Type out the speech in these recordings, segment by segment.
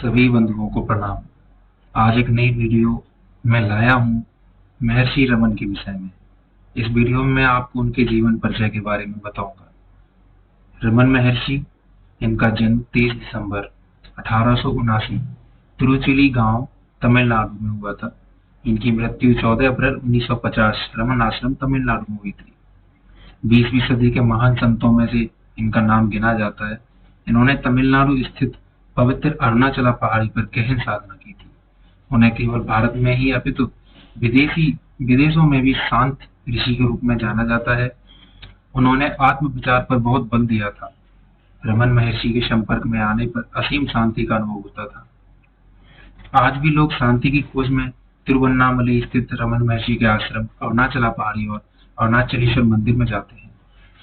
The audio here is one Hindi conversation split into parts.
सभी बंधुओं को प्रणाम। आज एक नई वीडियो मैं लाया हूँ महर्षि रमन के विषय में। इस वीडियो में मैं आपको उनके जीवन परिचय के बारे में बताऊंगा। रमन महर्षि, इनका जन्म 23 दिसंबर 1879 तिरुचिली गांव तमिलनाडु में हुआ था। इनकी मृत्यु 14 अप्रैल 1950 रमन आश्रम तमिलनाडु में हुई थी। 20वीं सदी के महान संतों में से इनका नाम गिना जाता है। इन्होंने तमिलनाडु स्थित पवित्र अरुणाचला पहाड़ी पर गहन साधना की थी। उन्हें केवल भारत में ही अपितु विदेशों में भी शांत ऋषि के रूप में जाना जाता है। उन्होंने आत्म विचार पर बहुत बल दिया था। रमन महर्षि के संपर्क में आने पर असीम शांति का अनुभव होता था। आज भी लोग शांति की खोज में तिरुवन्नामलई स्थित रमन महर्षि के आश्रम, अरुणाचला पहाड़ी और अरुणाचलेश्वर मंदिर में जाते हैं।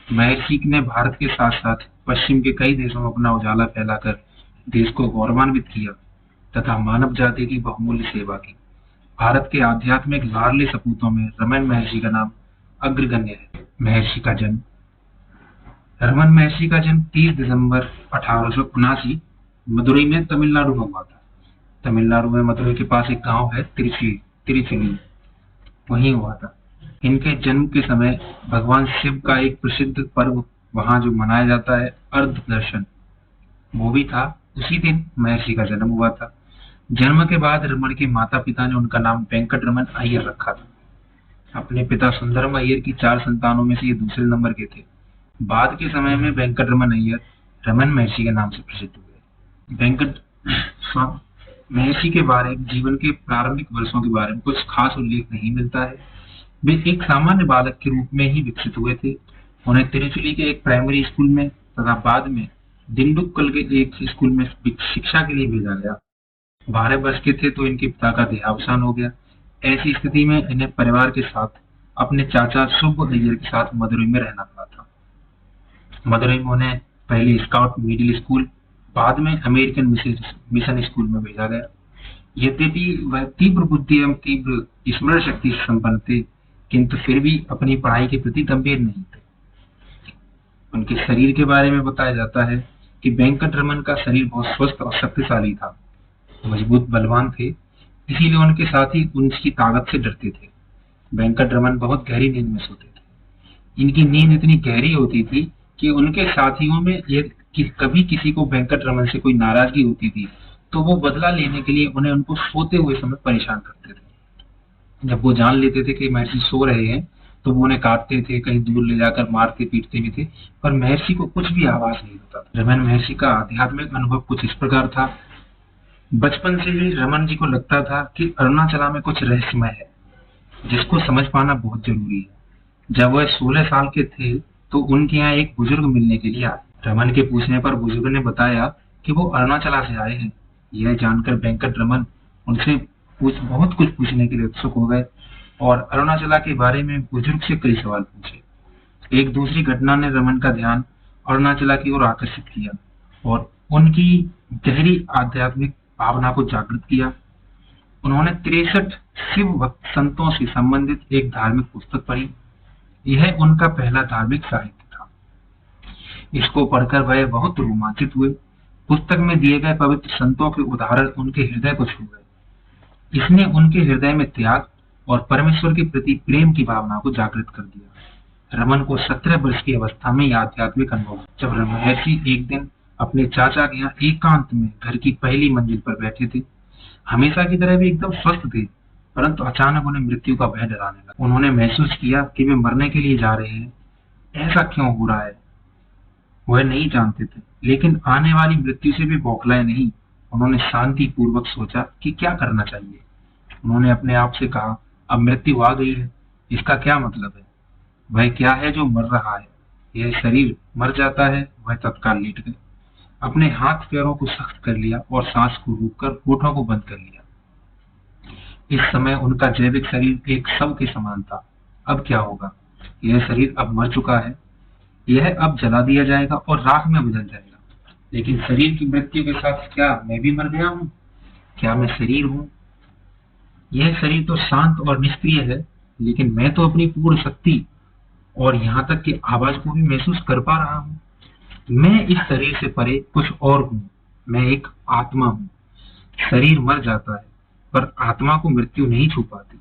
महर्षि ने भारत के साथ साथ पश्चिम के कई देशों में अपना उजाला फैलाकर देश को गौरवान्वित किया तथा मानव जाति की बहुमूल्य सेवा की। भारत के आध्यात्मिक लाडले सपूतों में रमन महर्षि का नाम अग्रगण्य है। महर्षि का जन्म रमन महर्षि का जन्म 30 दिसंबर 1879 मदुरई में तमिलनाडु में हुआ था। तमिलनाडु में मदुरई के पास एक गांव है तिरुचिली, वहीं हुआ था। इनके जन्म के समय भगवान शिव का एक प्रसिद्ध पर्व वहां जो मनाया जाता है, अर्ध दर्शन, वो भी था। उसी दिन महर्षि का जन्म हुआ था। जन्म के बाद रमन के माता पिता ने उनका नाम वेंकट रमन अय्यर रखा था। अपने पिता सुंदरम अय्यर की 4 संतानों में से ये दूसरे नंबर के थे। बाद के समय में वेंकट रमन अय्यर रमन महर्षि के नाम से प्रसिद्ध हुए। वेंकट महर्षि के बारे में जीवन के प्रारंभिक वर्षों के बारे में कुछ खास उल्लेख नहीं मिलता है। वे एक सामान्य बालक के रूप में ही विकसित हुए थे। उन्हें तिरुचिली के एक प्राइमरी स्कूल में तथा बाद में दिंडुक्कल के एक स्कूल में शिक्षा के लिए भेजा गया। 12 वर्ष के थे तो इनके पिता का देहावसान हो गया। ऐसी स्थिति में इन्हें परिवार के साथ अपने चाचा सुब्बू अय्यर के साथ मदुरई में रहना पड़ा था। मदुरई में उन्हें पहले स्काउट मिडिल स्कूल, बाद में अमेरिकन मिशन स्कूल में भेजा गया। यद्यपि वह तीव्र बुद्धि एवं तीव्र स्मरण शक्ति से संपन्न थे, किंतु फिर भी अपनी पढ़ाई के प्रति गंभीर नहीं थे। उनके शरीर के बारे में बताया जाता है कि वेंकट रमन का शरीर बहुत स्वस्थ और शक्तिशाली था, मजबूत बलवान थे, इसीलिए उनके साथी उनकी ताकत से डरते थे। वेंकट रमन बहुत गहरी नींद में सोते थे। इनकी नींद इतनी गहरी होती थी कि उनके साथियों में कभी किसी को वेंकट रमन से कोई नाराजगी होती थी तो वो बदला लेने के लिए उनको सोते हुए समय परेशान करते थे। जब वो जान लेते थे कि महर्षि सो रहे हैं तो वो उन्हें काटते थे, कहीं दूर ले जाकर मारते पीटते भी थे, पर महर्षि को कुछ भी आवाज नहीं होता था। रमन महर्षि का आध्यात्मिक अनुभव कुछ इस प्रकार था। बचपन से ही रमन जी को लगता था कि अरुणाचला में कुछ रहस्यमय है जिसको समझ पाना बहुत जरूरी है। जब वह 16 साल के थे तो उनके यहाँ एक बुजुर्ग मिलने के लिए आए। रमन के पूछने पर बुजुर्ग ने बताया कि वो अरुणाचला से आए हैं। यह जानकर वेंकट रमन उनसे बहुत कुछ पूछने के लिए उत्सुक हो गए और अरुणाचला के बारे में बुजुर्ग से कई सवाल पूछे। एक दूसरी घटना ने रमन का ध्यान अरुणाचला की ओर आकर्षित किया और उनकी गहरी आध्यात्मिक भावना को जागृत किया। उन्होंने 63 शिव भक्त संतों से संबंधित एक धार्मिक पुस्तक पढ़ी। यह उनका पहला धार्मिक साहित्य था। इसको पढ़कर वह बहुत रोमांचित हुए। पुस्तक में दिए गए पवित्र संतों के उदाहरण उनके हृदय को छू गए। इसने उनके हृदय में त्याग और परमेश्वर के प्रति प्रेम की भावना को जागृत कर दिया। रमन को 17 वर्ष की अवस्था में आध्यात्मिक अनुभव जब महर्षि एक दिन अपने चाचा के यहाँ एकांत में घर की पहली मंजिल पर बैठे थे। हमेशा की तरह वे एकदम स्वस्थ थे, परंतु अचानक उन्हें मृत्यु का भय डराने लगा। उन्होंने महसूस किया कि वे मरने के लिए जा रहे हैं। ऐसा क्यों हो रहा है वह नहीं जानते थे, लेकिन आने वाली मृत्यु से भी बौखलाए नहीं। उन्होंने शांति पूर्वक सोचा कि क्या करना चाहिए। उन्होंने अपने आप से कहा, अब मृत्यु आ गई है, इसका क्या मतलब है? वह क्या है जो मर रहा है? यह शरीर मर जाता है। वह तत्काल लेट गए, अपने हाथ पैरों को सख्त कर लिया और सांस को रोककर होठों को बंद कर लिया। इस समय उनका जैविक शरीर एक शव के समान था। अब क्या होगा? यह शरीर अब मर चुका है, यह अब जला दिया जाएगा और राख में बदल जाएगा। लेकिन शरीर की मृत्यु के साथ क्या मैं भी मर गया हूँ? क्या मैं शरीर हूँ? यह शरीर तो शांत और निष्क्रिय है, लेकिन मैं तो अपनी पूर्ण शक्ति और यहाँ तक कि आवाज को भी महसूस कर पा रहा हूँ। मैं इस शरीर से परे कुछ और हूँ। मैं एक आत्मा हूँ। शरीर मर जाता है पर आत्मा को मृत्यु नहीं छू पाती।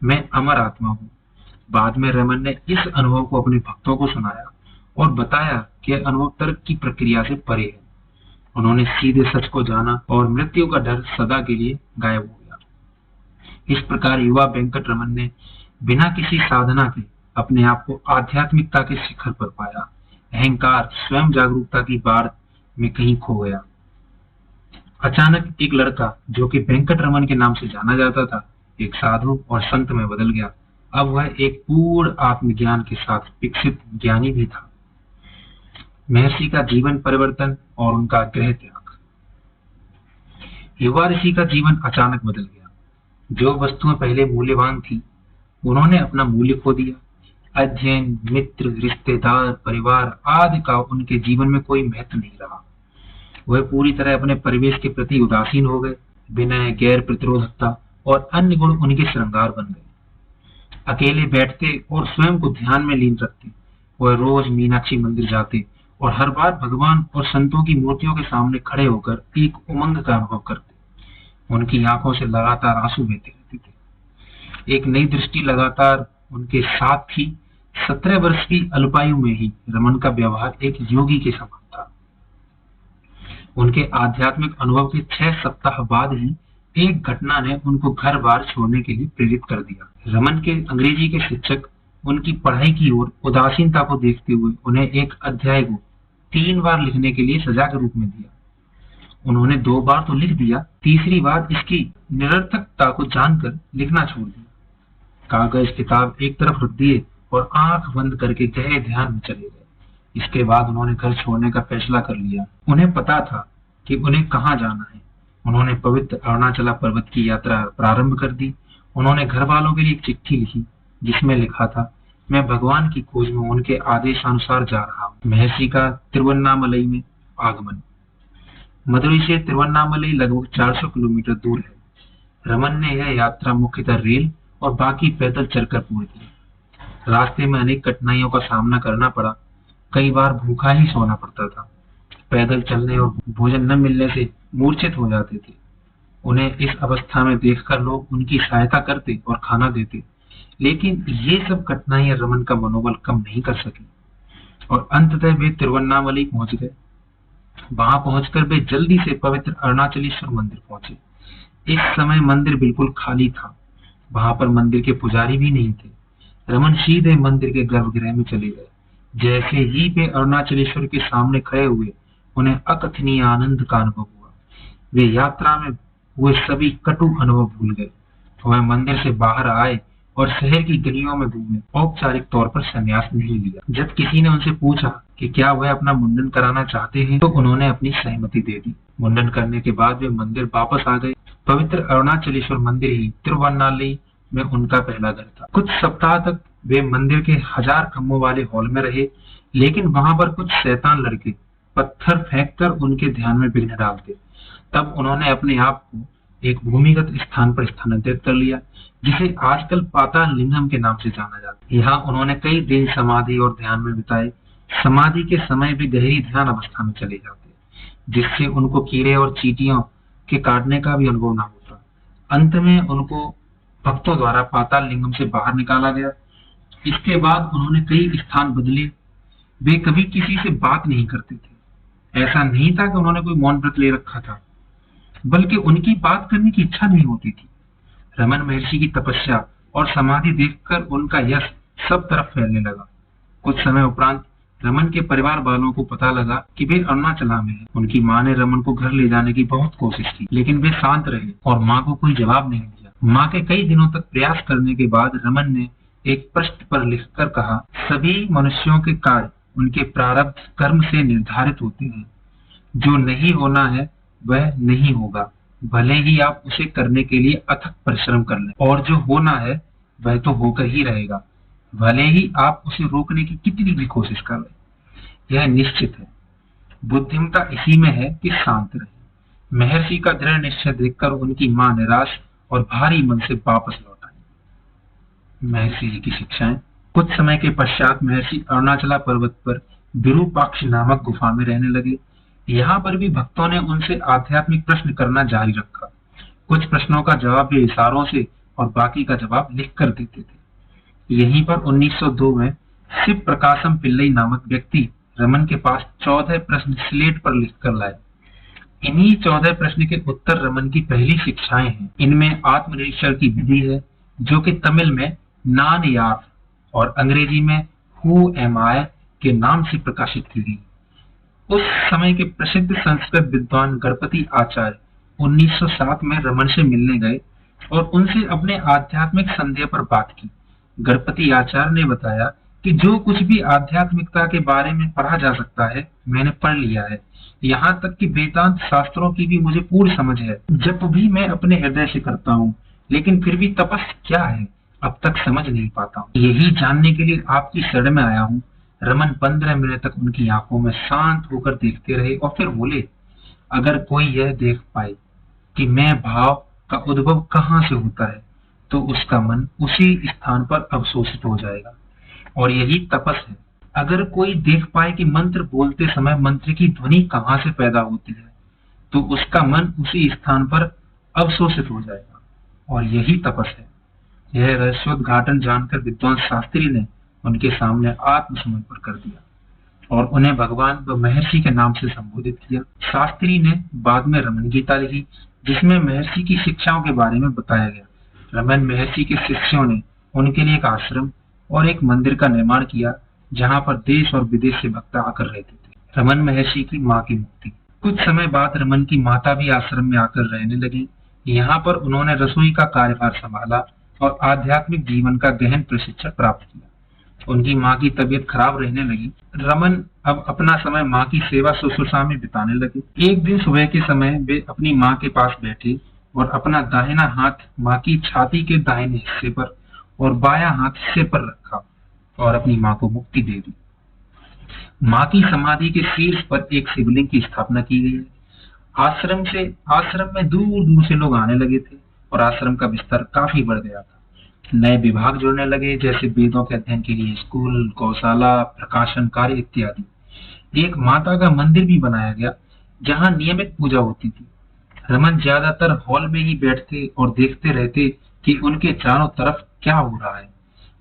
मैं अमर आत्मा हूँ। बाद में रमन ने इस अनुभव को अपने भक्तों को सुनाया और बताया कि यह अनुभव तर्क की प्रक्रिया से परे है। उन्होंने सीधे सच को जाना और मृत्यु का डर सदा के लिए गायब हो गया। इस प्रकार युवा वेंकट रमन ने बिना किसी साधना के अपने आप को आध्यात्मिकता के शिखर पर पाया। अहंकार स्वयं जागरूकता की बाढ़ में कहीं खो गया। अचानक एक लड़का जो कि वेंकट रमन के नाम से जाना जाता था, एक साधु और संत में बदल गया। अब वह एक पूर्ण आत्मज्ञान के साथ विकसित ज्ञानी भी था। महर्षि का जीवन परिवर्तन और उनका गृह त्याग। युवा ऋषि का जीवन अचानक बदल गया। जो वस्तुएं पहले मूल्यवान थी, उन्होंने अपना मूल्य खो दिया। अध्ययन, मित्र, रिश्तेदार, परिवार आदि का उनके जीवन में कोई महत्व नहीं रहा। वह पूरी तरह अपने परिवेश के प्रति उदासीन हो गए। विनय, गैर प्रतिरोधकता और अन्य गुण उनके श्रृंगार बन गए। अकेले बैठते और स्वयं को ध्यान में लीन रखते। वह रोज मीनाक्षी मंदिर जाते और हर बार भगवान और संतों की मूर्तियों के सामने खड़े होकर एक उमंग का अनुभव करते। उनकी आंखों से लगातार आंसू बहते रहते थे। एक नई दृष्टि लगातार उनके साथ थी। 17 वर्ष की अल्पायु में ही रमन का व्यवहार एक योगी के समान था। उनके आध्यात्मिक अनुभव के 6 सप्ताह बाद ही एक घटना ने उनको घर बार छोड़ने के लिए प्रेरित कर दिया। रमन के अंग्रेजी के शिक्षक उनकी पढ़ाई की ओर उदासीनता को देखते हुए उन्हें एक अध्याय को 3 बार लिखने के लिए सजा के रूप में दिया। उन्होंने 2 बार तो लिख दिया, तीसरी बार इसकी निरर्थकता को जानकर लिखना छोड़ दिया। कागज किताब एक तरफ रख दिए और आंख बंद करके गहरे ध्यान में चले गए। इसके बाद उन्होंने घर छोड़ने का फैसला कर लिया। उन्हें पता था कि उन्हें कहाँ जाना है। उन्होंने पवित्र अरुणाचला पर्वत की यात्रा प्रारंभ कर दी। उन्होंने घर वालों के लिए एक चिट्ठी लिखी जिसमें लिखा था, मैं भगवान की खोज में उनके आदेशानुसार जा रहा हूँ। महर्षि का तिरुवन्नामलई में आगमन। मदुरई से तिरुवन्नामलई लगभग 400 किलोमीटर दूर है। रमन ने यह यात्रा मुख्यतः रेल और बाकी पैदल चलकर पूरी की। रास्ते में अनेक कठिनाइयों का सामना करना पड़ा। कई बार भूखा ही सोना पड़ता था। पैदल चलने और भोजन न मिलने से मूर्छित हो जाते थे। उन्हें इस अवस्था में देखकर लोग उनकी सहायता करते और खाना देते, लेकिन ये सब कठिनाइयां रमन का मनोबल कम नहीं कर सकी और अंततः वे तिरुवन्नामलई पहुंच गए। वहां पहुंचकर वे जल्दी से पवित्र अरुणाचलेश्वर मंदिर पहुंचे। इस समय मंदिर बिल्कुल खाली था। वहां पर मंदिर के पुजारी भी नहीं थे। रमन सीधे मंदिर के गर्भगृह में चले गए। जैसे ही वे अरुणाचलेश्वर के सामने खड़े हुए, उन्हें अकथनीय आनंद का अनुभव हुआ। वे यात्रा में हुए सभी कटु अनुभव भूल गए। वह मंदिर से बाहर आए और शहर की गलियों में घूमे। औपचारिक तौर पर संन्यास नहीं लिया। जब किसी ने उनसे पूछा कि क्या वह अपना मुंडन कराना चाहते हैं, तो उन्होंने अपनी सहमति दे दी। मुंडन करने के बाद वे मंदिर वापस आ गए। पवित्र अरुणाचलेश्वर मंदिर ही तिरुवन्नामलई में उनका पहला घर था। कुछ सप्ताह तक वे मंदिर के 1000 खम्भों वाले हॉल में रहे, लेकिन वहां पर कुछ शैतान लड़के पत्थर फेंककर उनके ध्यान में विघ्न डालते। तब उन्होंने अपने आप को एक भूमिगत स्थान पर स्थानांतरित कर लिया, जिसे आजकल पाताल लिंगम के नाम से जाना जाता है। यहाँ उन्होंने कई दिन समाधि और ध्यान में बिताए। समाधि के समय भी गहरी ध्यान अवस्था में चले जाते, जिससे उनको कीड़े और चींटियों के काटने का भी अनुभव न होता। अंत में उनको भक्तों द्वारा पाताल लिंगम से बाहर निकाला गया। इसके बाद उन्होंने कई स्थान बदले। वे कभी किसी से बात नहीं करते थे। ऐसा नहीं था कि उन्होंने कोई मौन व्रत ले रखा था, बल्कि उनकी बात करने की इच्छा नहीं होती थी। रमन महर्षि की तपस्या और समाधि देखकर उनका यश सब तरफ फैलने लगा। कुछ समय उपरांत रमन के परिवार वालों को पता लगा कि वे अरुणाचला में हैं। उनकी माँ ने रमन को घर ले जाने की बहुत कोशिश की, लेकिन वे शांत रहे और माँ को कोई जवाब नहीं दिया। माँ के कई दिनों तक प्रयास करने के बाद रमन ने एक पृष्ठ पर लिखकर कहा, सभी मनुष्यों के कार्य उनके प्रारब्ध कर्म से निर्धारित होते हैं। जो नहीं होना है वह नहीं होगा, भले ही आप उसे करने के लिए अथक परिश्रम कर लें, और जो होना है वह तो होकर ही रहेगा, भले ही आप उसे रोकने की कितनी भी कोशिश कर लें। यह निश्चित है। बुद्धिमता इसी में है कि शांत रहे। महर्षि का दृढ़ निश्चय देखकर उनकी मां निराश और भारी मन से वापस लौट आई। महर्षि जी की शिक्षाएं। कुछ समय के पश्चात महर्षि अरुणाचला पर्वत पर विरूपाक्ष नामक गुफा में रहने लगे। यहाँ पर भी भक्तों ने उनसे आध्यात्मिक प्रश्न करना जारी रखा। कुछ प्रश्नों का जवाब वे इशारों से और बाकी का जवाब लिख कर देते थे। यहीं पर 1902 में शिव प्रकाशम पिल्लई नामक व्यक्ति रमन के पास 14 प्रश्न स्लेट पर लिखकर लाए। इन्हीं 14 प्रश्न के उत्तर रमन की पहली शिक्षाएं हैं। इनमें आत्मनिरीक्षण की विधि है, जो कि तमिल में नान यार और अंग्रेजी में हु एम आई के नाम से प्रकाशित की गई। उस समय के प्रसिद्ध संस्कृत विद्वान गणपति आचार्य 1907 में रमन से मिलने गए और उनसे अपने आध्यात्मिक संदेह पर बात की। गणपति आचार्य ने बताया कि जो कुछ भी आध्यात्मिकता के बारे में पढ़ा जा सकता है मैंने पढ़ लिया है, यहाँ तक कि वेदांत शास्त्रों की भी मुझे पूर्ण समझ है। जब भी मैं अपने हृदय से करता हूँ, लेकिन फिर भी तपस्या क्या है अब तक समझ नहीं पाता हूँ। यही जानने के लिए आपकी शरण में आया हूँ। रमन 15 मिनट तक उनकी आंखों में शांत होकर देखते रहे और फिर बोले, अगर कोई यह देख पाए कि मैं भाव का उद्भव कहाँ से होता है, तो उसका मन उसी स्थान पर अवशोषित हो जाएगा, और यही तपस है। अगर कोई देख पाए कि मंत्र बोलते समय मंत्र की ध्वनि कहाँ से पैदा होती है, तो उसका मन उसी स्थान पर अवशोषित हो जाएगा, और यही तपस है। यह रहस्योद्घाटन जानकर विद्वान शास्त्री ने उनके सामने आत्मसमर्पण कर दिया और उन्हें भगवान व महर्षि के नाम से संबोधित किया। शास्त्री ने बाद में रमन गीता लिखी, जिसमें महर्षि की शिक्षाओं के बारे में बताया गया। रमन महर्षि के शिष्यों ने उनके लिए एक आश्रम और एक मंदिर का निर्माण किया, जहाँ पर देश और विदेश से भक्त आकर रहते थे। रमन महर्षि की माँ की मुक्ति। कुछ समय बाद रमन की माता भी आश्रम में आकर रहने लगी। यहाँ पर उन्होंने रसोई का कार्यभार संभाला और आध्यात्मिक जीवन का गहन प्रशिक्षण प्राप्त किया। उनकी माँ की तबीयत खराब रहने लगी। रमन अब अपना समय माँ की सेवा शुश्रूषा में बिताने लगे। एक दिन सुबह के समय वे अपनी माँ के पास बैठे और अपना दाहिना हाथ माँ की छाती के दाहिने हिस्से पर और बायां हाथ सिर पर रखा और अपनी माँ को मुक्ति दे दी। माँ की समाधि के शीर्ष पर एक शिवलिंग की स्थापना की गई है। आश्रम में दूर दूर से लोग आने लगे थे और आश्रम का विस्तार काफी बढ़ गया था। नए विभाग जुड़ने लगे, जैसे वेदों के अध्ययन के लिए स्कूल, गौशाला, प्रकाशन कार्य इत्यादि। एक माता का मंदिर भी बनाया गया, जहाँ नियमित पूजा होती थी। रमन ज्यादातर हॉल में ही बैठते और देखते रहते कि उनके चारों तरफ क्या हो रहा है।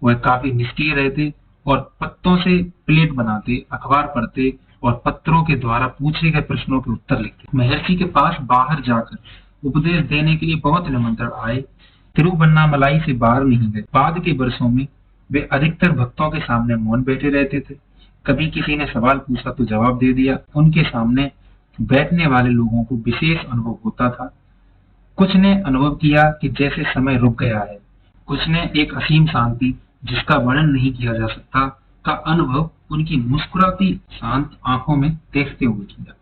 वह काफी निष्क्रिय रहते और पत्तों से प्लेट बनाते, अखबार पढ़ते और पत्रों के द्वारा पूछे गए प्रश्नों के उत्तर लिखते। महर्षि के पास बाहर जाकर उपदेश देने के लिए बहुत निमंत्रण आए। तिरुवन्नामलाई से बाहर नहीं गए। बाद के वर्षों में वे अधिकतर भक्तों के सामने मौन बैठे रहते थे। कभी किसी ने सवाल पूछा तो जवाब दे दिया। उनके सामने बैठने वाले लोगों को विशेष अनुभव होता था। कुछ ने अनुभव किया कि जैसे समय रुक गया है, कुछ ने एक असीम शांति जिसका वर्णन नहीं किया जा सकता का अनुभव उनकी मुस्कुराती शांत आंखों में देखते हुए किया।